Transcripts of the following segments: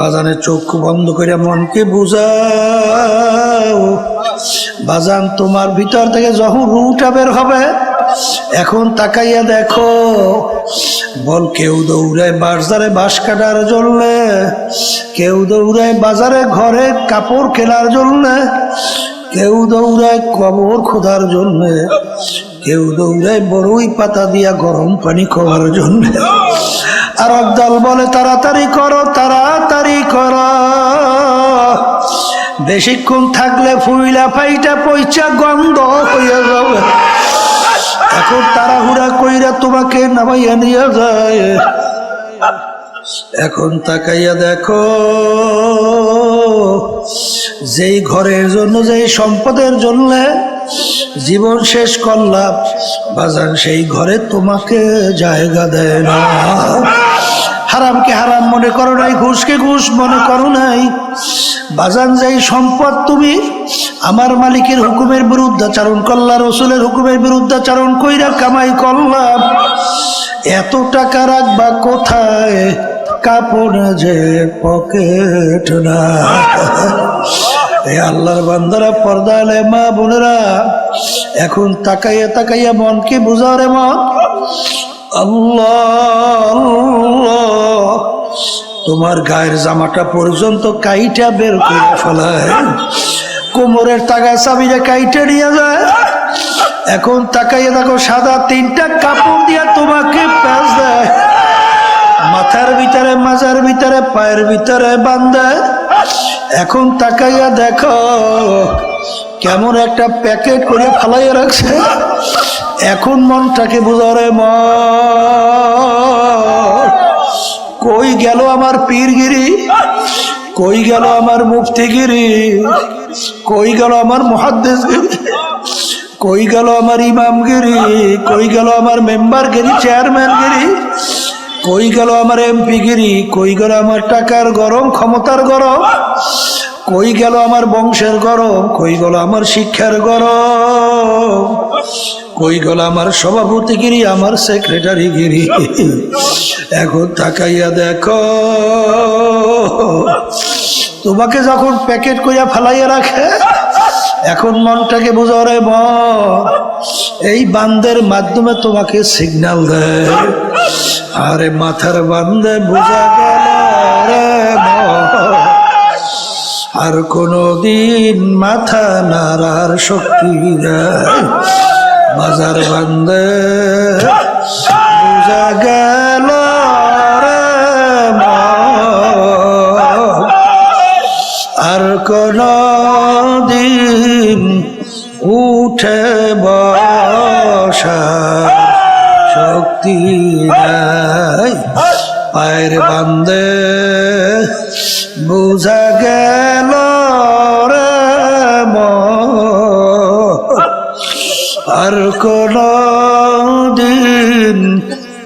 বাজানের চক্ষু বন্ধ করে মনকে বুঝাও। বাজান তোমার ভিতর থেকে যখন রুটা বের হবে, এখন তাকাইয়া দেখো, বল কেউ দৌড়ায় বাজারে বাঁশ কাটার জন্য, কেউ দৌড়ায় বাজারে ঘরে কাপড় কেনার জন্য, কেউ দৌড়ায় কবর খোদার জন্য, কেউ দৌড়ায় বড়ই পাতা দিয়া গরম পানি খাওয়ার জন্য। আর একদল বলে তাড়াতাড়ি করো, তাড়াতাড়ি করো, বেশিক্ষণ থাকলে ফুইলা ফাইটা পয়সা গন্ধ হইয়া যাবে। এখন তাড়াহুড়া কইরা তোমাকে নামাইয়া নিয়ে যায়। এখন তাকাইয়া দেখো, যেই ঘরের জন্য, যেই সম্পদের জন্য জীবন শেষ করলাম, বাজান সেই ঘরে তোমাকে জায়গা দেয় না। হারামকে হারাম মনে করো নাই, ঘুষকে ঘুষ মনে করো নাই। বাজান যেই সম্পদ তুমি আমার মালিকের হুকুমের বিরুদ্ধাচারণ করলা, রসুলের হুকুমের বিরুদ্ধাচারণ কইরা কামাই করলাম, এত টাকা রাখবা কোথায়? কাপড়ে যে পকেট না। এই আল্লাহর বান্দারা, পর্দা আলে মা বোনেরা, এখন তাকাইয়া তাকাইয়া মনকে বুঝাও রে মন। আল্লাহ, তোমার গায়ের জামাটা পর্যন্ত কাইটা বের করে ফেলায়, কোমরের টাকা চাবিটা কাইটা নিয়ে যায়। এখন তাকাইয়া দেখো, সাদা 3টা কাপড় দিয়া তোমাকে প্যাঁচ দেয়, মাথার ভিতরে, মাজার ভিতরে, পায়ের ভিতরে বাঁধে। এখন তাকাইয়া দেখো, কেমন একটা প্যাকেট করে ফালাইয়া রাখছে। এখন মনটাকে বুঝারে, মন কই গেল আমার পীরগিরি, কই গেল আমার মুফতিগিরি, কই গেল আমার মুহাদ্দিসগিরি, কই গেল আমার ইমামগিরি, কই গেল আমার মেম্বারগিরি, চেয়ারম্যানগিরি, কই গেল আমার এমপিগিরি, কই গেল আমার টাকার গরম, ক্ষমতার গরম, কই গেল আমার বংশের গরম, কই গেল আমার শিক্ষার গরম, কই গেল আমার সভাপতিগিরি, আমার সেক্রেটারিগিরি। এখন তাকাইয়া দেখো, তোমাকে যখন প্যাকেট কইয়া ফালাইয়া রাখে, এখন মনটাকে বুঝাও রে মন, এই বান্দের মাধ্যমে তোমাকে সিগন্যাল দেয়। আরে মাথার বান্দে বুঝা গেল রে মন, আর কোনদিন মাথা নাড়ার শক্তি দেয়। বাজার বান্দে বুঝা গেল রে মন, আর কোনদিন উঠে বসা শক্তি নাই। পায়ের বান্দে বুঝা গেল রে মন, আর কোনদিন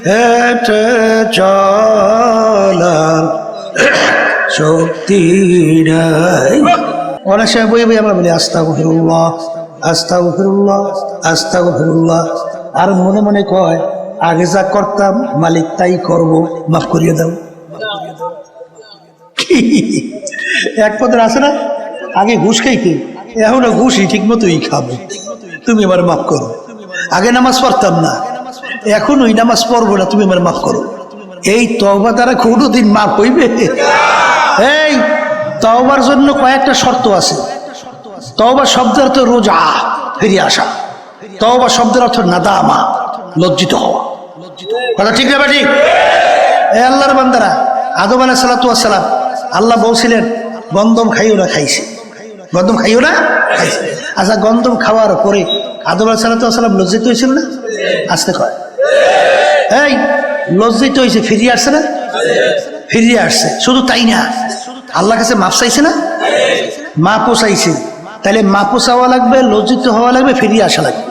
হেঁটে চলার শক্তি নাই। অনেক সময় বই বই আমরা বলি আস্তাগফিরুল্লাহ, আস্তাগফিরুল্লাহ, আস্তাগফিরুল্লাহ, আর মনে মনে কয় আগে যা করতাম মালিক তাই করব, মাফ করিয়ে দাও। এক পদের আছে না, আগে ঘুষ খাইতে, এখন ঘুষই ঠিক মতোই খাবো, তুমি আমার মাফ করো। আগে নামাজ পড়তাম না, এখন ওই নামাজ পড়বো না, তুমি আমার মাফ করো। এই তওবা দ্বারা কোনোদিন মাফ হইবে? এই তওবার জন্য কয়েকটা শর্ত আছে। তওবা শব্দের অর্থ রোজা, ফিরে আসা। তওবা শব্দের অর্থ নাদামা, লজ্জিত হওয়া। কথা ঠিক না ঠিক? এই আল্লাহর বান্দারা, আদম আলাইহিস সালাতু ওয়াস সালাম, আল্লাহ বলছিলেন গন্ধম খাইও না, খাইছে। গন্ধম খাইও না, খাইছে। আচ্ছা, গন্ধম খাওয়ার পরে আদম আলাইহিস সালাতু ওয়াস সালাম লজ্জিত হয়েছিল না? আসতে কয়, এই লজ্জিত হয়েছে, ফিরিয়ে আসছে না? ফিরিয়ে আসছে। শুধু তাই না, আল্লাহ কাছে মাপ চাইছে না? মাপও চাইছে। তাহলে মাপও চাওয়া লাগবে, লজ্জিত হওয়া লাগবে, ফিরিয়ে আসা লাগবে।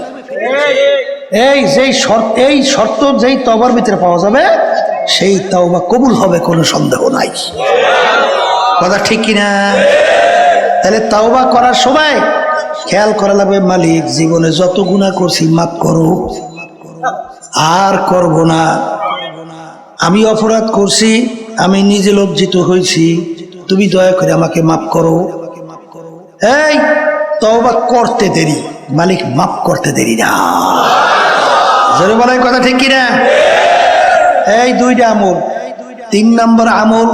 এই শর্ত যেই তওবার ভিতরে পাওয়া যাবে, সেই তওবা কবুল হবে, কোনো সন্দেহ নাই। কথা ঠিক কিনা? তাহলে তওবা করার সময় খেয়াল করা লাগবে, মালিক জীবনে যত গুনাহ করছি মাফ করো, আর করব না। আমি অপরাধ করছি, আমি নিজে লজ্জিত হয়েছি, তুমি দয়া করে আমাকে মাফ করো। এই তওবা করতে দেরি, মালিক মাফ করতে দেরি না। জোরে বলেন কথা ঠিক কিনা? এই দুইটা আমল। 3 নম্বর আমল,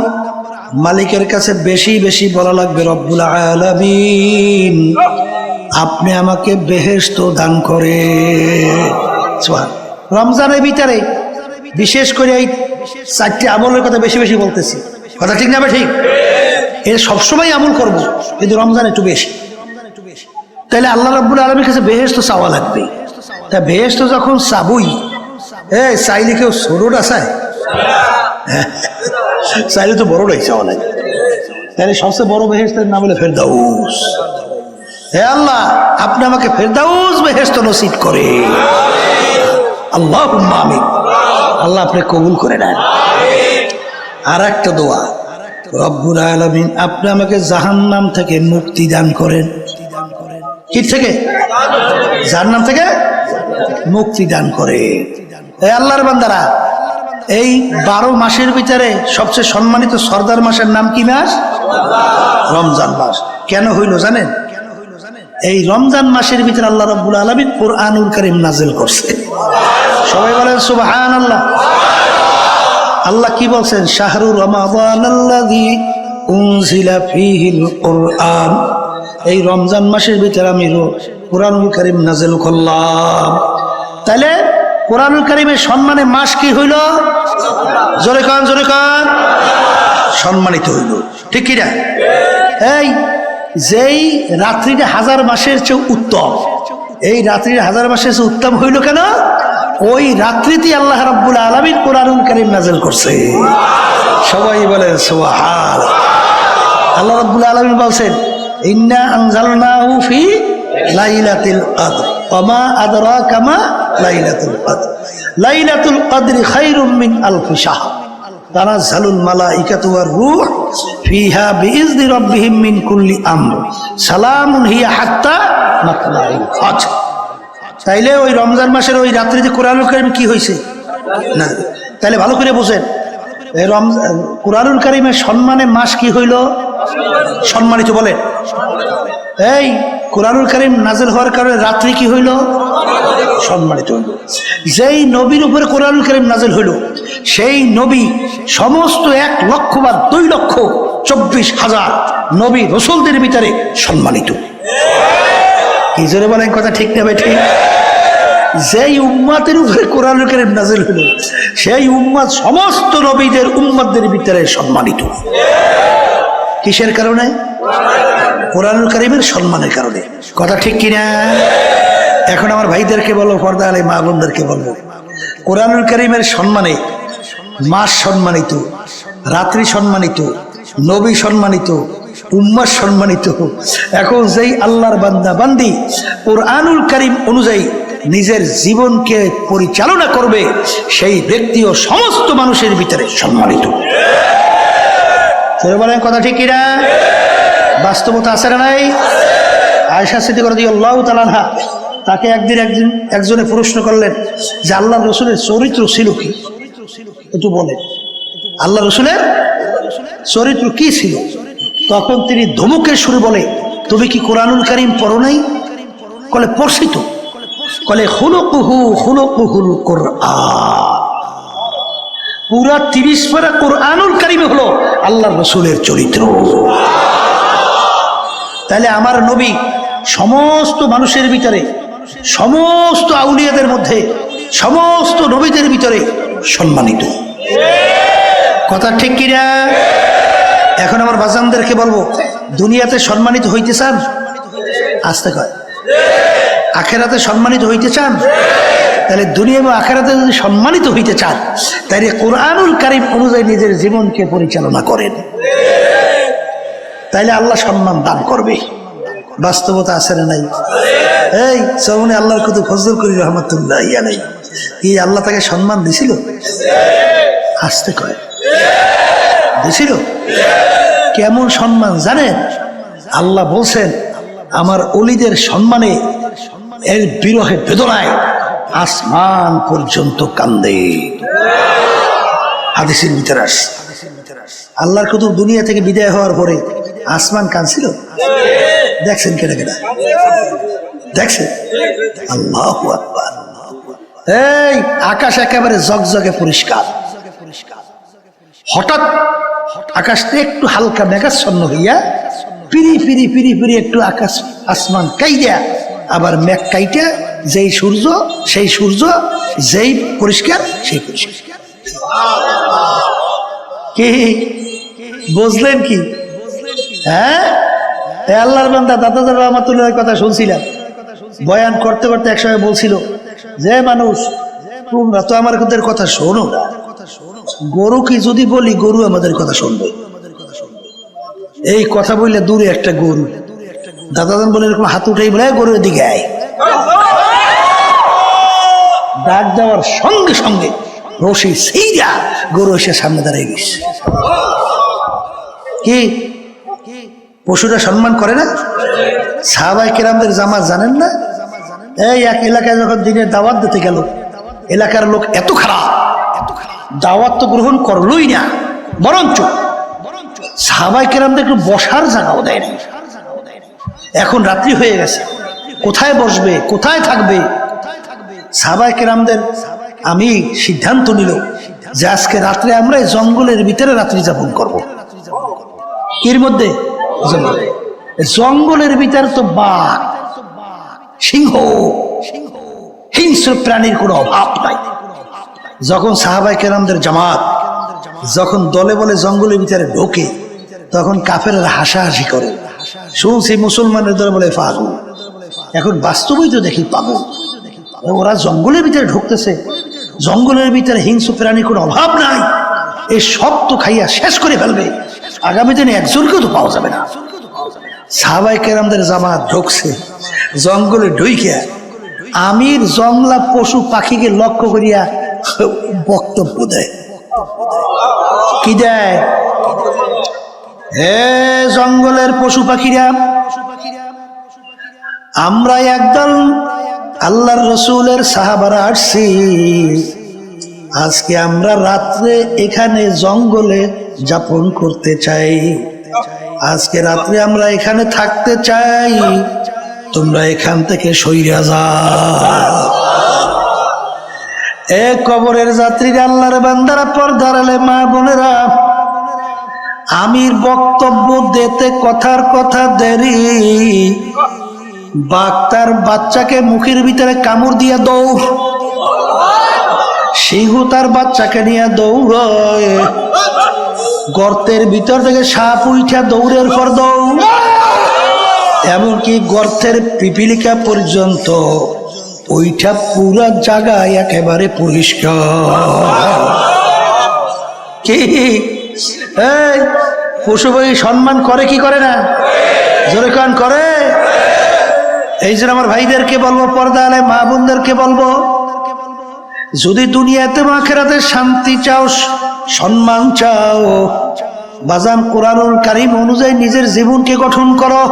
মালিকের কাছে বেশি বেশি বলা লাগবে, রব্বুল আলামিন আপনি আমাকে বেহেশত দান করে। রমজানের ভিতরে বিশেষ করে এই 4টি আমলের কথা বেশি বেশি বলতেছি, কথা ঠিক না? ঠিক, এর সবসময় আমল করব, কিন্তু রমজান একটু বেশি। তাহলে আল্লাহ রাব্বুল আলামিনের কাছে বেহেশত চাওয়া লাগবে। তা বেহেশত যখন চাবই, চাইলে কেউ ছোটটা চায়? চাইলে তো বড়টাই চাওয়া লাগে। তাহলে সবচেয়ে বড় বেহেশতের নাম হলো ফেরদাউস। হে আল্লাহ, আপনি আমাকে ফেরদাউস বেহেশত নসিব করে। আল্লাহুম্মা আমিন। আল্লাহ আপনি কবুল করে নেন। আর একটা দোয়া, রব্বুল আলামিন আপনি আমাকে জাহান্নাম থেকে মুক্তি দান করেন। কি থেকে? জাহান্নাম থেকে মুক্তি দান করে। এই আল্লাহর বান্দারা, এই 12 মাসের ভিতরে সবচেয়ে সম্মানিত সর্দার মাসের নাম কি মাস? রমজান মাস। কেন হইল জানেন? এই রমজান মাসের ভিতরে আল্লাহ রাব্বুল আলামিন কুরআনুল কারীম নাযিল করছে। সবাই বলেন সুবহানাল্লাহ। আল্লাহ কি বলছেন? শাহরু রমাদানাল্লাযী উনজিলা ফীহিল কুরআন। এই রমজান মাসের ভিতরে আমি কুরআনুল কারীম নাযিল করলাম। তাহলে কুরআনুল কারীমের সম্মানে মাস কি হইল? জোরে কান, জোরে কান। সম্মানিত হইল, ঠিক কি না? এই যেই রাত্রিটা 1000 মাসের চেয়ে উত্তম, এই রাত্রিটা 1000 মাসের চেয়ে উত্তম হইল কেন? ওই রাত্রিতে আল্লাহ রাব্বুল আলামিন কুরআনুল কারীম নাযিল করছে। সবাই বলেন সুবহানাল্লাহ। আল্লাহ রাব্বুল আলামিন বলছেন, ইন্না আনজালনাহু ফি লাইলাতিল কদর ওয়া মা আদরাকা মা লাইলাতুল কদর লাইলাতুল কদরি খায়রুম মিন আলফি শাহর তানাজ্জালুল মালাইকাতু ওয়ার রূহ ফিহা বিইজনি রাব্বিহিম মিন কুল্লি আমর সালামুন হিয়া হাত্তা মাতলাইল ফাজর। তাইলে ওই রমজান মাসের ওই রাত্রিতে কুরআনুল কারীম কি হয়েছে না? তাইলে ভালো করে বোঝেন, এই কুরআনুল কারীমের সম্মানে মাস কি হইল? সম্মানিত। বলেন, এই কুরআনুল কারীম নাযিল হওয়ার কারণে রাত্রি কি হইল? সম্মানিত হইল। যেই নবীর উপরে কুরআনুল কারীম নাযিল হইল, সেই নবী সমস্ত 1 লক্ষ বা 2 লক্ষ 24,000 নবী রাসূলদের ভিতরে সম্মানিত। কি জোরে বলেন কথা ঠিক না? ঠিক। যেই উম্মতের উপরে কুরআনুল কারীম নাযিল হলো, সেই উম্মত সমস্ত নবীদের উম্মতদের ভিতরে সম্মানিত। কিসের কারণে? কুরআনুল কারীমের সম্মানের কারণে। কথা ঠিক কিনা? এখন আমার ভাইদেরকে বলবো, পর্দা আলে মা বোনদেরকে বলবো, কুরআনুল কারীমের সম্মানে মাস সম্মানিত, রাত্রি সম্মানিত, নবী সম্মানিত, উম্মত সম্মানিত। এখন যেই আল্লাহর বান্দা বান্দি কুরআনুল কারীম অনুযায়ী নিজের জীবনকে পরিচালনা করবে, সেই ব্যক্তিও সমস্ত মানুষের ভিতরে সম্মানিত। বলেন কথা ঠিক কিনা? বাস্তবতা আছে না নাই? আয়েশা সিদ্দিকা রাদিয়াল্লাহু তাআলা আনহা, তাকে একজনে প্রশ্ন করলেন যে আল্লাহর রাসূলের চরিত্র ছিল কি? একটু বলেন, আল্লাহর রাসূলের চরিত্র কি ছিল? তখন তিনি ধমকের সুরে বলে, তুমি কি কুরআনুল কারীম পড়ো নাই? বলে পড়ছি তো। বলে খুলুকুহুল কুরআন। পুরা 30 পারা কুরআনুল কারীম হলো আল্লাহর রাসূলের চরিত্র। তাহলে আমার নবী সমস্ত মানুষের ভিতরে, সমস্ত আউলিয়াদের মধ্যে, সমস্ত নবীদের ভিতরে সম্মানিত। কথা ঠিক কিনা? এখন আমার বাজানদেরকে বলবো, দুনিয়াতে সম্মানিত হইতে চান? আস্তে কয়। আখেরাতে সম্মানিত হইতে চান? তাহলে দুনিয়া এবং আখেরাতে যদি সম্মানিত হইতে চান, তাহলে কুরআনুল কারীম অনুযায়ী নিজের জীবনকে পরিচালনা করেন, তাইলে আল্লাহ সম্মান দান করবে। বাস্তবতা আছে না নাই? এই সৌনে আল্লাহর কত ফজল করি রহমাতুল্লাহ আলাই, কি আল্লাহ তাকে সম্মান দিছিল? আসতে কয় দিছিল। কেমন সম্মান জানেন? আল্লাহ বলছেন, আমার ওলিদের সম্মানে, এর বিরহে বেদনায় আসমান পর্যন্ত কান্দে। হাদিসের ভিতরে আসছে, আল্লাহর কুতুব দুনিয়া থেকে বিদায় হওয়ার পরে আসমান কাঁদছিল? দেখছেন কেটে কেটে দেখছেন? আল্লাহু আকবার। এই আকাশ একেবারে জগজগে পরিষ্কার। হঠাৎ আকাশটা একটু হালকা মেঘাচ্ছন্ন হইয়া পিরি পিরি পিরি পিরি একটু আকাশ আসমান কাইয়া আবার মেঘ কাইটা যেই সূর্য সেই সূর্য, যেই পরিষ্কার সেই পরিষ্কার। কি বুঝলেন কি? হ্যাঁ, আল্লাহর বান্দা দাদাদের রহমাতুল্লাহর কথা শুনছিলাম। বয়ান করতে করতে একসময় বলছিল যে মানুষ তোমরা তো আমার কথা শোনো না, গরু কি যদি বলি গরু আমাদের কথা শুনবে। এই কথা বললে দূরে একটা গরু, দাদাদান বলে এরকম হাত উঠেই বলে গরুর দিকে আয়। ডাক দেওয়ার সঙ্গে সঙ্গে রশি সেইরা গরু এসে সামনে দাঁড়িয়ে গেছে। কি পশুরা সম্মান করে না? সাহাবায়ে কেরামদের জামাত জানেন না? এই এক এলাকায় যখন দিনের দাওয়াত দিতে গেল, এলাকার লোক এত খারাপ, দাওয়াত তো গ্রহণ করলোই না, বরঞ্চ সাহাবায়ে কেরামদের একটু বসার জায়গাও দেয় না। এখন রাত্রি হয়ে গেছে, কোথায় বসবে, কোথায় থাকবে? সাহাবায়ে কেরামদের আমি সিদ্ধান্ত নিল যে আজকে রাত্রে আমরা জঙ্গলের ভিতরে রাত্রি যাপন করব। এর মধ্যে জঙ্গলের ভিতরে তো বাঘ, সিংহ, হিংস্র প্রাণীর কোনো অভাব নাই। যখন সাহাবায়ে কেরামদের জামাত যখন দলে বলে জঙ্গলের ভিতরে ঢোকে, তখন কাফেররা হাসাহাসি করে। শুনছি মুসলমানের দলে বলে পাগল। এখন বাস্তবই তো দেখি পাগল। ওরা জঙ্গলের ভিতরে ঢুকতেছে, জঙ্গলের ভিতরে হিংস্র প্রাণীর কোনো অভাব নাই। এই সব তো খাইয়া শেষ করে ফেলবে, আগামী দিনে একজনকেও তো পাওয়া যাবে না। সাহাবায়ে কেরামদের জামাত ঢুকছে, জঙ্গলে ঢুইকা আমির জংলা পশু পাখিকে লক্ষ্য করিয়া বক্তব্য দেয়। কি দেয়? হে জঙ্গলের পশু পাখিরা, আমরা একদল আল্লাহর রসুলের সাহাবারা আসছি। আজকে আমরা রাত্রে এখানে জঙ্গলে যাপন করতে চাই। আজকে রাত্রে আমরা এখানে থাকতে চাই, তোমরা এখান থেকে সইরা যাও। এ কবরের যাত্রীরা, আল্লাহর বান্দারা, পর্দার আলে মা বোনেরা, আমির বক্তব্য দিতে কথার কথা দেরি, বাঘ তার বাচ্চাকে মুখের ভিতরে কামড় দিয়া দৌড়, সিংহ তার বাচ্চাকে নিয়ে দৌড়য়, গর্তের ভিতর থেকে সাপ উঠা দৌড়ের পর দৌড়, এমনকি গর্তের পিপিলিকা পর্যন্ত ওইটা পুরা জায়গায় একেবারে পরিষ্কার। কি এই পশু পাখি সম্মান করে কি করে না? জোরে কান করে। এই জন্য আমার ভাইদেরকে বলবো, পর্দা আলে মা বোনদেরকে বলবো, যদি দুনিয়াতে আখিরাতে শান্তি চাও, সম্মান চাও, বাজান কোরআনুল কারীম অনুযায়ী নিজের জীবনকে গঠন করো।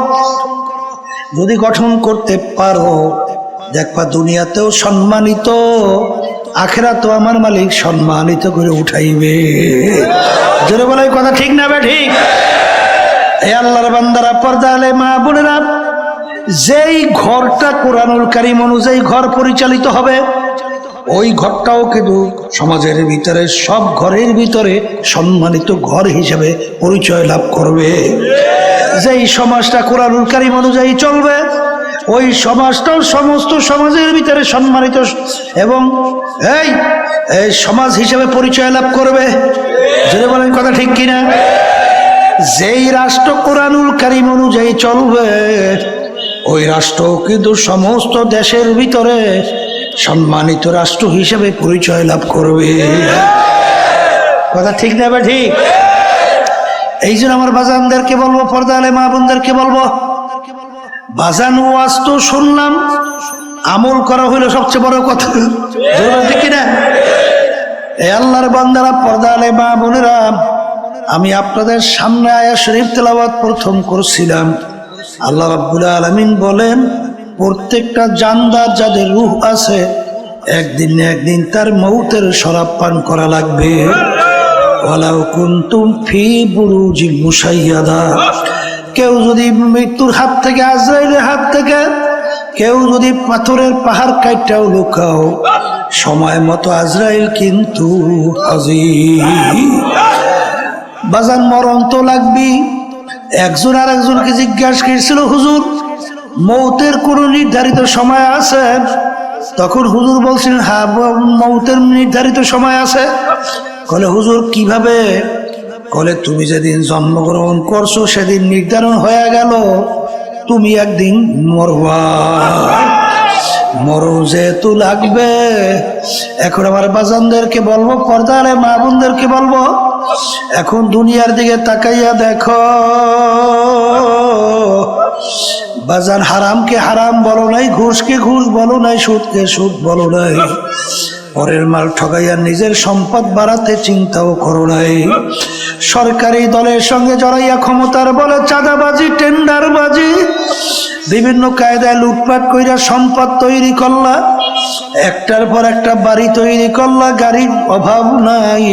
যদি গঠন করতে পারো, দেখবা দুনিয়াতেও সম্মানিত, আখিরাতেও আমার মালিক সম্মানিত করে উঠাইবে। জোরে বলে কথা ঠিক না বে ঠিক? এই আল্লাহর বান্দারা, পর্দা আলে মা বোনেরা, যেই ঘরটা কোরআনুল কারীম অনুযায়ী ঘর পরিচালিত হবে, ওই ঘরটাও কিন্তু সমাজের ভিতরে সব ঘরের ভিতরে সম্মানিত ঘর হিসেবে পরিচয় লাভ করবে। যেই সমাজটা কোরআনুল কারীম অনুযায়ী চলবে, ওই সমাজটাও সমস্ত সমাজের ভিতরে সম্মানিত এবং এই সমাজ হিসেবে পরিচয় লাভ করবে। যদি বলেন কথা ঠিক কিনা? যেই রাষ্ট্র কোরআনুল কারীম অনুযায়ী চলবে, ওই রাষ্ট্র কিন্তু সমস্ত দেশের ভিতরে সম্মানিত রাষ্ট্র হিসেবে পরিচয় লাভ করবে। কথা ঠিক না বা ঠিক? এই জন্য আমার বাজানদেরকে বলবো, পর্দা আলে মা বোনদেরকে বলবো, বাজান ওয়াজ তো শুনলাম, আমল করা হইলো সবচেয়ে বড় কথা। ঠিক কিনা? এই আল্লাহর বান্দারা, পর্দা আলে মা বোনেরা, আমি আপনাদের সামনে আয়াত শরীফ তেলাওয়াত প্রথম করছিলাম। আল্লাহ রাব্বুল আলামিন বলেন, প্রত্যেকটা জানদার যাদের রূহ আছে, একদিন না একদিন তার মৌতের শরাব পান করা লাগবে। ওয়ালাউ কুনতুম ফি বুরুজিন মুশাইয়াদা, কেউ যদি মৃত্যুর হাত থেকে, আজরাইলের হাত থেকে কেউ যদি পাথরের পাহাড় কাইটাও লুকাও, সময় মতো আজরাইল কিন্তু হাজির। বাজান মরণ তো লাগবি। একজন আর একজনকে জিজ্ঞাসা করেছিল, হুজুর মৌতের কোন নির্ধারিত সময় আছে? তখন হুজুর বলছিলেন, হ্যাঁ মৌতের নির্ধারিত সময় আছে। বলে হুজুর কিভাবে? বলে তুমি যেদিন জন্মগ্রহণ করছো সেদিন নির্ধারণ হয়ে গেল তুমি একদিন মরবা। মরণ যেহেতু লাগবে, এখন আমার বাজানদেরকে বলবো, পর্দারে মা বোনদেরকে বলবো, এখন দুনিয়ার দিকে তাকাইয়া দেখো। বাজান হারামকে হারাম বলো নাই, ঘুষকে ঘুষ বলো নাই, সুদকে সুদ বলো নাই, পরের মাল ঠকাইয়া নিজের সম্পদ বাড়াতে চিন্তাও করো নাই। সরকারি দলের সঙ্গে জড়াইয়া ক্ষমতার বলে চাঁদাবাজি, টেন্ডারবাজি, বিভিন্ন কায়দায় লুটপাট কইরা সম্পদ তৈরি করলা, একটার পর একটা বাড়ি তৈরি করলা, গাড়ির অভাব নাই।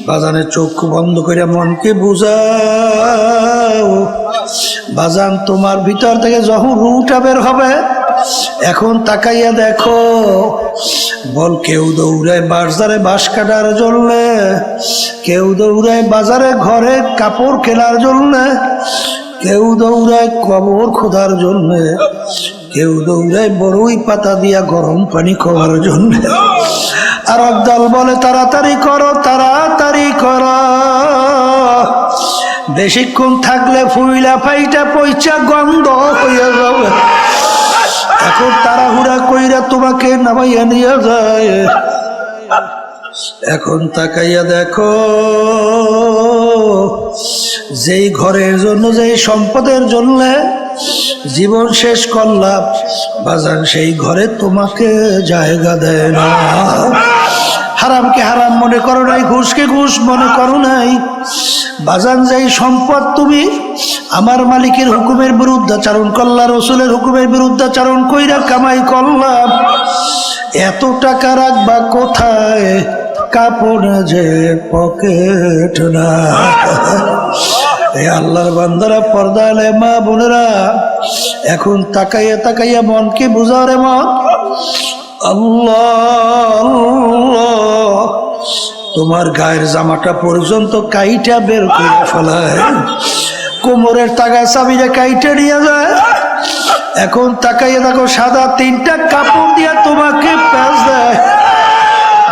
বাজানের চোখ বন্ধ করে মনকে বুঝাও। বাজান তোমার ভিতর থেকে যখন রুটা বের হবে, এখন তাকাইয়া দেখো। বল কেউ দৌড়ায় বাজারে বাঁশ কাটার জন্য, কেউ দৌড়ায় বাজারে ঘরে কাপড় কেনার জন্য, কেউ দৌড়ায় কবর খোদার জন্য, কেউ দৌড়ায় বড়ই পাতা দিয়া গরম পানি খাওয়ার জন্য। আর একদল বলে তাড়াতাড়ি করো, তাড়াতাড়ি করো, বেশিক্ষণ থাকলে ফুইলা ফাইটা পয়সা গন্ধ হয়ে যাবে। এখন তাড়াহুড়া কইরা তোমাকে নামাইয়া নিয়ে যায়। এখন তাকাইয়া দেখো, যেই ঘরের জন্য, যেই সম্পদের জন্য জীবন শেষ করলাম, বাজান সেই ঘরে তোমাকে জায়গা দেয় না। হারামকে হারাম মনে করো নাই, ঘুষকে ঘুষ মনে করো নাই। বাজান যেই সম্পদ তুমি আমার মালিকের হুকুমের বিরুদ্ধাচারণ করলা, রসুলের হুকুমের বিরুদ্ধাচারণ কইরা কামাই করলাম, এত টাকা রাখবা কোথায়? কাপড়ে যে পকেট না। এই আল্লাহর বান্দারা, পর্দা আলে মা বোনেরা, এখন তাকাইয়া তাকাইয়া মনকে বুঝাও রে মন। আল্লাহ তোমার গায়ের জামাটা পর্যন্ত কাইটা বের করে ফেলায়, কোমরের টাকা চাবিটা কাইটা নিয়ে যায়। এখন তাকাইয়া দেখো, সাদা তিনটা কাপড় দিয়া তোমাকে প্যাঁচ দেয়,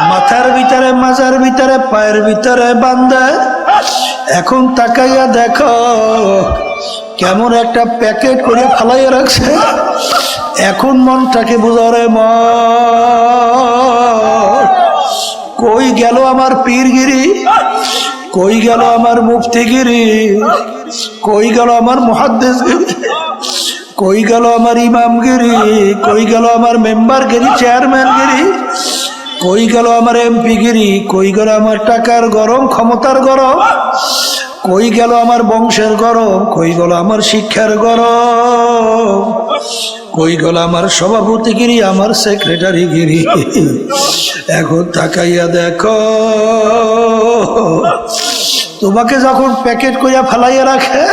মাথার ভিতরে, মাজার ভিতরে, পায়ের ভিতরে বান্ধে। এখন তাকাইয়া দেখো কেমন একটা প্যাকেট করে ফালাইয়া রাখছে। এখন মনটাকে বুঝারে মন, কই গেল আমার পীরগিরি, কই গেল আমার মুফতিগিরি, কই গেল আমার মুহাদ্দিসগিরি, কই গেল আমার ইমামগিরি, কই গেল আমার মেম্বারগিরি, চেয়ারম্যানগিরি, কই গেল আমার এমপিগিরি, কই গেল আমার টাকার গরম, ক্ষমতার গরম, কই গেল আমার বংশের গরম, কই গেল আমার শিক্ষার গরম, কই গেল আমার সভাপতিগিরি, আমার সেক্রেটারিগিরি। এখন তাকাইয়া দেখো, তোমাকে যখন প্যাকেট কইয়া ফেলাইয়া রাখে,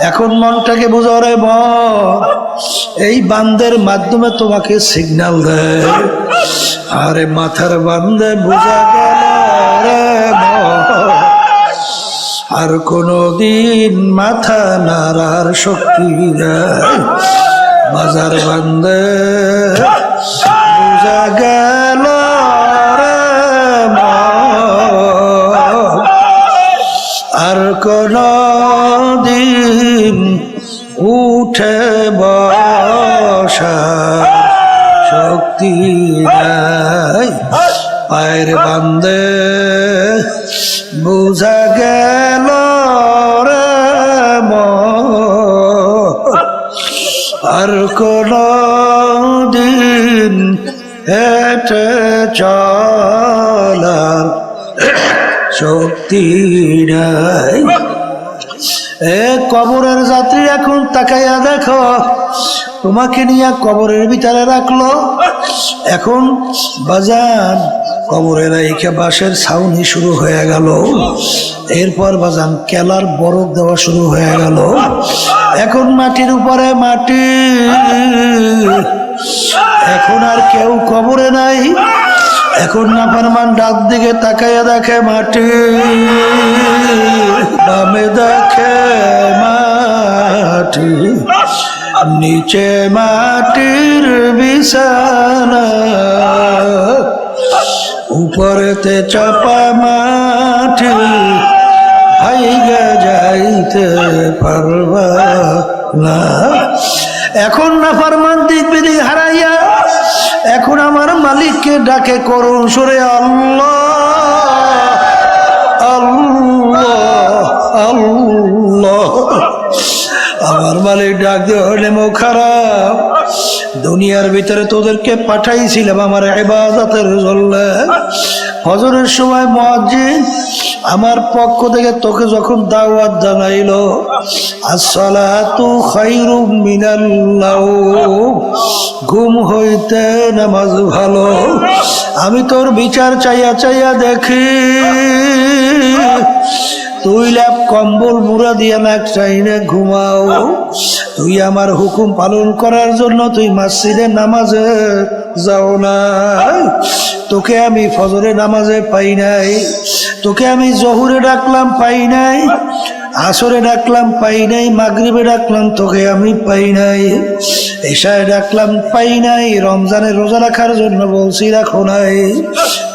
এখন মনটাকে বুঝাও রে মন, এই বান্দের মাধ্যমে তোমাকে সিগন্যাল দেয়। আরে মাথার বান্দে বুঝা গেল রে মন, আর কোনদিন মাথা নাড়ার শক্তি দেয়। বাজার বান্দে বুঝা গেল রে মন, আর কোনদিন উঠে বসার শক্তি নাই। পায়ের বান্দে বুঝা গেল রে মন, আর কোন দিন হেঁটে চলার শক্তি নাই। এ কবরের যাত্রী এখন তাকাইয়া দেখো, তোমাকে নিয়ে কবরের ভিতরে রাখলো। এখন বাজান কবরের রাইখা বাঁশের ছাউনি শুরু হয়ে গেল। এরপর বাজান কেলার বরফ দেওয়া শুরু হয়ে গেল। এখন মাটির উপরে মাটি, এখন আর কেউ কবরে নাই। এখন নাফরমান ডাক দিকে তাকাইয়া দেখে মাটি, বামে দেখে মাটি, নিচে মাটির বিছানা, উপরেতে চাপা মাটি, ভাইগা যাইতে পারবা না। এখন নাফরমান দিক বিদিক হারাইয়া এখন আমার মালিককে ডাকে করুণ সুরে, আল্লাহ আল্লাহ আল্লাহ। আমার মালিক ডাক দিয়ে হলে মুখ খারাপ, দুনিয়ার ভিতরে তোদেরকে পাঠাইছিলাম আমার ইবাদতের জন্য। ফজরের সময় মুয়াজ্জিন আমার পক্ষ থেকে তোকে যখন দাওয়াত জানাইলো, আসসালাতু খায়রুম মিনাল নাওম, ঘুম হইতে নামাজ ভালো। আমি তোর বিচার চাইয়া চাইয়া দেখি, তুই ল্যাপ কম্বল মুড়া দিয়া নাক চাইনে ঘুমাও। তুই আমার হুকুম পালন করার জন্য তুই মসজিদে নামাজে যাও না। তোকে আমি ফজরে নামাজে পাই নাই, তোকে আমি জহুরে ডাকলাম পাই নাই, আসরে ডাকলাম পাই নাই, মাগরিবে ডাকলাম তোকে আমি পাই নাই, এশায় ডাকলাম পাই নাই, রমজানের রোজা রাখার জন্য বলছি রাখো নাই,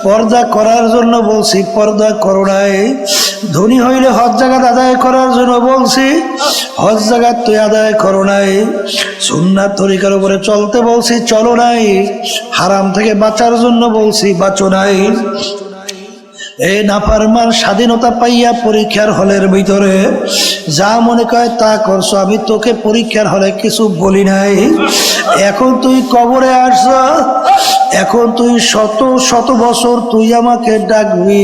পর্দা করার জন্য বলছি পর্দা করো নাই, ধনী হইলে হজ জাকাত আদায় করার জন্য বলছি হজ জাকাত তুই আদায় করো নাই, সুন্নাত তরিকার উপরে চলতে বলছি চলো নাই, হারাম থেকে বাঁচার জন্য বলছি বাঁচো নাই। এই নাফরমান স্বাধীনতা পাইয়া পরীক্ষার হলের ভিতরে যা মনে করে তা করছো, আমি তোকে পরীক্ষার হলে কিছু বলি নাই। এখন তুই কবরে আসছ, এখন তুই শত শত বছর তুই আমাকে ডাকবি।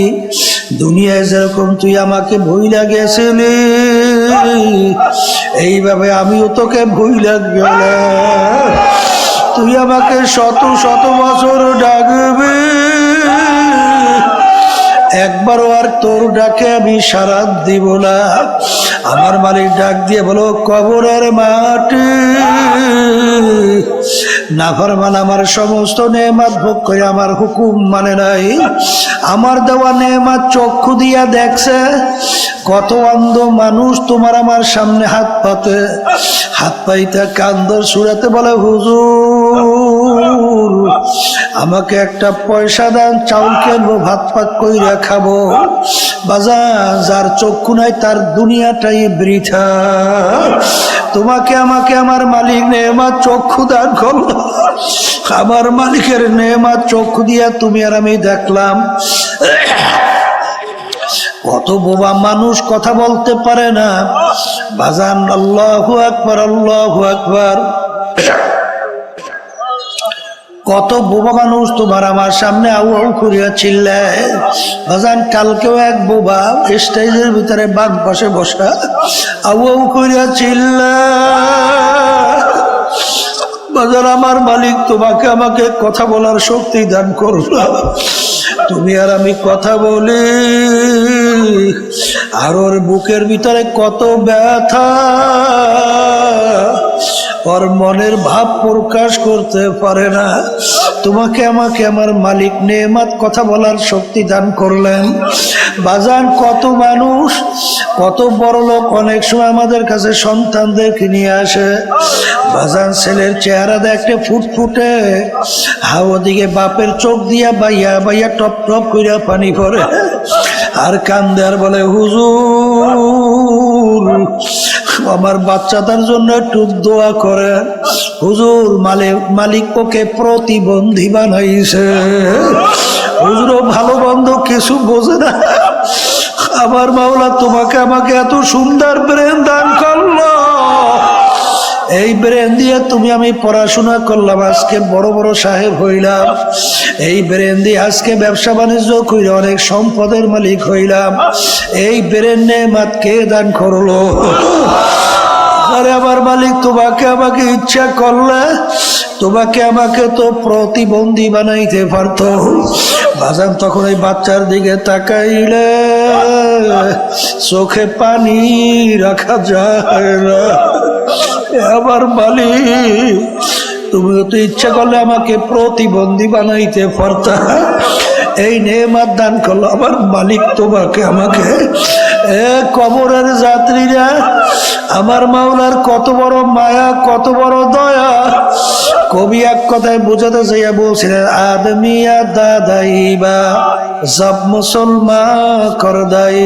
দুনিয়ায় যেরকম তুই আমাকে ভুইলা গেছিলি, এইভাবে আমিও তোকে ভুইলা গেলাম। তুই আমাকে শত শত বছর ডাকবি, একবারও আর তোর ডাকে আমি সাড়া দিব না। আমার মালিক ডাক দিয়ে বলো, কবরের মাটি, নাফরমান আমার সমস্ত নেয়ামত ভোগ করে আমার হুকুম মানে নাই, আমার দেওয়া নেয়ামত চক্ষু দিয়া দেখছে। কত অন্ধ মানুষ তোমার আমার সামনে হাত পাতে, হাত পাইতে কান্দর সুরাতে বলে, হুজুর আমাকে একটা পয়সা দেন, চাউল কিনবো, ভাত পাক কইরা খাবো। বাজার যার চক্ষু নাই তার দুনিয়াটাই বৃথা। তোমাকে আমাকে আমার মালিক নেয়ামত চক্ষু দান করলো, আমার মালিকের নেয়ামত চক্ষু দিয়া তুমি আর আমি দেখলাম। কত বোবা মানুষ কথা বলতে পারে না। বাজান আল্লাহু আকবার আল্লাহু আকবার। কত বোবা মানুষ তোমার আমার সামনে আউ আউ করিয়া চিল্লায়। বাজান কালকেও এক বোবা স্টেজের ভিতরে বাম পাশে বসা আউ আউ করিয়া চিল্লায়। বাজান আমার মালিক তোমাকে আমাকে কথা বলার শক্তি দান করলো, তুমি আর আমি কথা বলি। আর ওর বুকের ভিতরে কত ব্যথা, ওর মনের ভাব প্রকাশ করতে পারে না। তোমাকে আমাকে আমার মালিক নেয়ামত কথা বলার শক্তি দান করলেন। বাজান কত মানুষ, কত বড় লোক অনেক সময় আমাদের কাছে সন্তানদেরকে নিয়ে আসে। বাজান ছেলের চেহারা দেখতে ফুটফুটে, হাওয়া দিকে বাপের চোখ দিয়া বাইয়া বাইয়া টপ টপ কইরা পানি পড়ে আর কান্দে আর বলে, হুজুর আমার বাচ্চাটার জন্য একটু দোয়া করে। হুজুর মালিক ওকে প্রতিবন্ধী বানাইছে। হুজুর ভালো বন্ধ কিছু বোঝে না। আমার মাওলা তোমাকে আমাকে এত সুন্দর ব্রেন দান করলো, এই এই ব্রেন দিয়ে তুমি আমি পড়াশোনা করলাম, আজকে বড় বড় সাহেব হইলাম। এই ব্রেন দিয়ে আজকে ব্যবসা বাণিজ্য করে অনেক সম্পদের মালিক হইলাম। এই ব্রেন নেয়ামত কে দান করলো? আরে আমার মালিক, তোমাকে আমাকে ইচ্ছা করলে তোমাকে আমাকে তো প্রতিবন্ধী বানাইতে পারতো। বাজান তখন এই বাচ্চার দিকে তাকাইলে চোখে পানি রাখা যায় না। আমার মালিক, তুমি তো ইচ্ছা করলে আমাকে প্রতিবন্ধী বানাইতে পারতা। এই নেয়ামত দান করলো আমার মালিক তোমাকে আমাকে। কবরের যাত্রীরা, আমার মাওলার কত বড় মায়া, কত বড় দয়া। কবি এক কথায় বোঝাতে চাইয়া বলছিলেন, আদমিয়া দাদাইবা সব মুসলমান করদাই,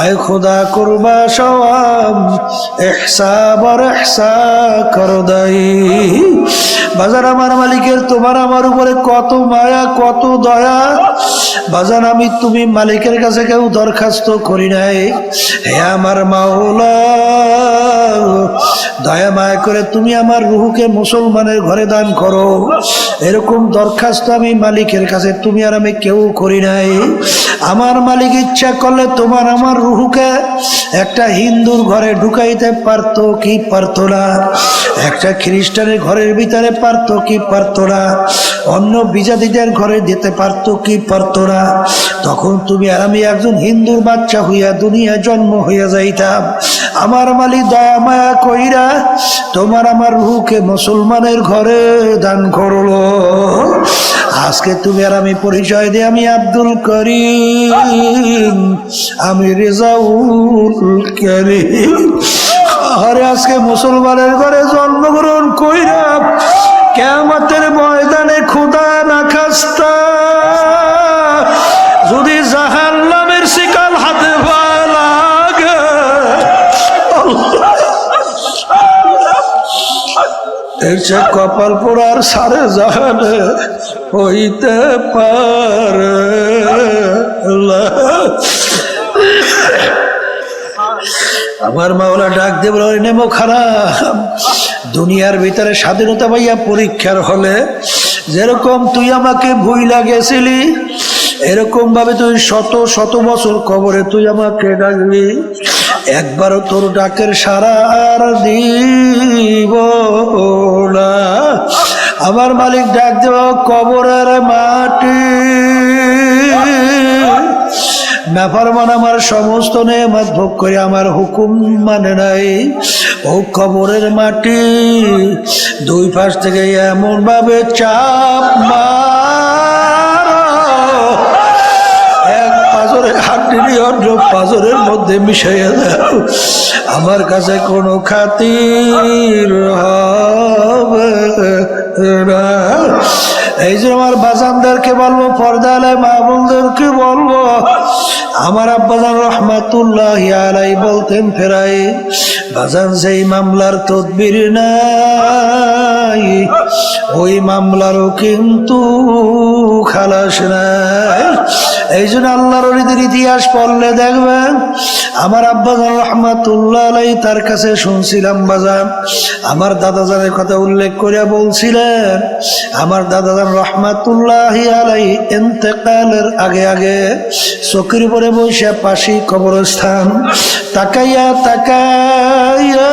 আয় খুদা করবা সওয়াব ইহসাব আর ইহসা করদাই। বাজার আমার মালিকের তোমার আমার উপরে কত মায়া, কত দয়া। বাজান আমি তুমি মালিকের কাছে কেউ দরখাস্ত করি নাই। হে আমার মাওলা, দয়া মায়া করে তুমি আমার রুহুকে মুসলমানের ঘরে দান করো। এরকম দরখাস্ত আমি মালিকের কাছে তুমি আর আমি কেউ করি নাই। আমার মালিক ইচ্ছা করলে তোমার আমার রুহুকে একটা হিন্দুর ঘরে ঢুকাইতে পারতো কি পারতো না? একটা খ্রিস্টানের ঘরের ভিতরে পারতো কি পারতো না? অন্য বিজাতিদের ঘরে দিতে পারতো কি পারতো না? তখন তুমি আর আমি একজন হিন্দুর বাচ্চা হইয়া দুনিয়া জন্ম হইয়া যাইতাম। আমার মালিক দয়া মায়া কইরা তোমার আমার রুহকে মুসলমানের ঘরে দান করলো। আজকে তুমি আর আমি পরিচয় দিই, আমি আব্দুল করিম, আমি রেজাউল করিম। আরে আজকে মুসলমানের ঘরে জন্মগ্রহণ কইরা কিয়ামতের ময়দানে খোদা না খাস্তা যদি জাহান্নামের শিকল হাতে লাগে, এর সে কপাল পোড়ার সারে জাহানে হইতে পারে। আমার মাওলা ডাক দিয়ে বলে, নেমো খারাপ। দুনিয়ার ভিতরে স্বাধীনতা পাইয়া পরীক্ষার হলে যেরকম তুই আমাকে ভুইলা গেছিলি, এরকম ভাবে তুই শত শত বছর কবরে তুই আমাকে ডাকবি। একবারও তোর ডাকের সারা আর দিব না। আমার মালিক ডাক দেব, কবরের মাটি নাফরমান আমার সমস্ত নেয়ামত ভোগ করে আমার হুকুম মানে নাই। ও কবরের মাটি, দুই পাশ থেকে এমন ভাবে চাপ মারো, এক পাঁজরের হাড্ডি অন্য পাঁজরের মধ্যে মিশাইয়া দাও। আমার কাছে কোনো খাতির হবে না। এই যে আমার বাজানদেরকে বলবো, পর্দালায় মা বোনদেরকে বলবো, আমার আব্বাজান রহমাতুল্লাহ আলাই বলতেন ফেরাই, বাজান যেই মামলার তদবির নাই ওই মামলারও কিন্তু খালাস নাই। এই জন্য আল্লাহর ওলিদের ইতিহাস পড়লে দেখবেন, আমার আব্বাজান রহমাতুল্লাহ আলাই তার কাছে শুনছিলাম বাজান, আমার দাদাজানের কথা উল্লেখ করে বলছিলেন, আমার দাদাজান রহমাতুল্লাহ আলাই ইন্তেকালের আগে আগে চকির উপরে বসে পাশি কবরস্থান তাকাইয়া তাকাইয়া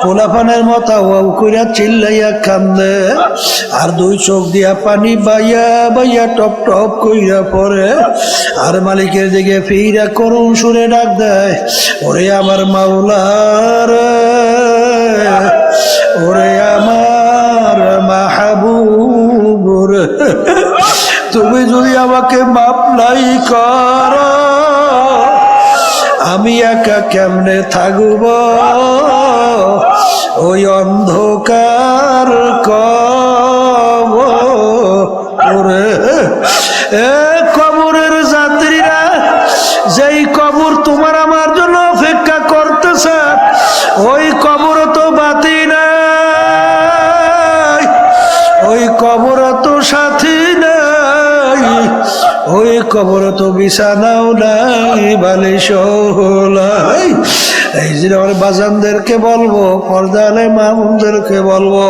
পোলাপানের মতো ওয়াও কইরা চিল্লাইয়া কান্দে, আর দুই চোখ দিয়া পানি বাইয়া বাইয়া টপ টপ কইরা পড়ে। আর মালিকের দিকে ফিরা করুণ সুরে ডাক দেয়, ওরে আমার মাওলার, ওরে আমার মাহবুব, তুমি যদি আমাকে মাপ নাই করো, আমি একা কেমনে থাকব ওই অন্ধকার কবরে। কবরের যাত্রীরা, যেই কবর তোমার আমার জন্য অপেক্ষা করতেছে, ওই কবর তো বাতি নাই, ওই কবর তো সাথী নাই, ওই কবর তো বিছানাও নাই, বালিশও নাই। এই যে আমার বাজানদেরকে বলবো, পর্দালে মামুনদেরকে বলবো,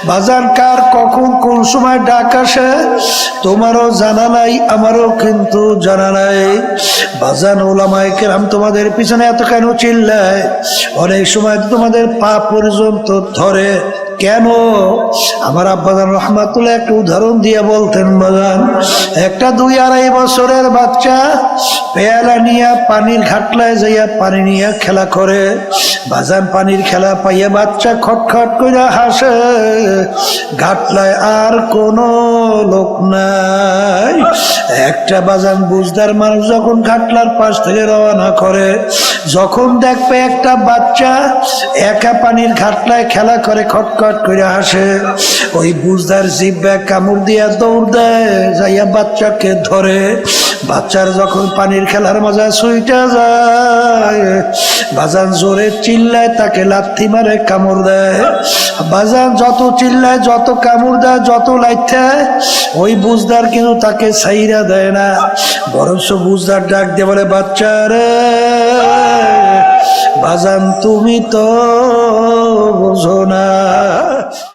বাজান কার কখন কোন সময় ডাক আসে তোমারও জানা নাই, আমারও কিন্তু জানা নাই। বাজান ওলামায়ে কেরাম তোমাদের পিছনে এত কেন চিল্লায়? অনেক সময় তোমাদের পা পর্যন্ত ধরে কেন? আমার আব্বাজান রহমাতুল্লাহ একটা উদাহরণ দিয়ে বলতেন, বাজান একটা 2-2.5 বছরের বাচ্চা পেয়ালা নিয়ে পানির ঘাটলায় যাইয়া পানি নিয়ে খেলা করে। বাজান পানির খেলা পাইয়া বাচ্চা খটখট করে হাসে, ঘাটলায় আর কোনো লোক নাই। একটা বাজান বুঝদার মানুষ যখন ঘাটলার পাশ থেকে রওনা করে, যখন দেখবে একটা বাচ্চা একা পানির ঘাটলায় খেলা করে খটখট করে হাসে, ওই বুঝদার জিব্বা কামড় দিয়া দৌড় দেয়, যাইয়া বাচ্চাকে ধরে। বাচ্চার যখন পানির খেলার মজা ছুইটা যায়, বাজান জোরে চিল্লায়, তাকে লাথি মারে, কামড় দেয়। বাজান যত চিল্লায়, যত কামড় দেয়, যত লাইথায়, ওই বুঝদার কিন্তু তাকে ছাইরা দেয় না, বরং বুঝদার ডাক দিয়ে বলে, বাচ্চা রে বাজান তুমি তো বোঝো না।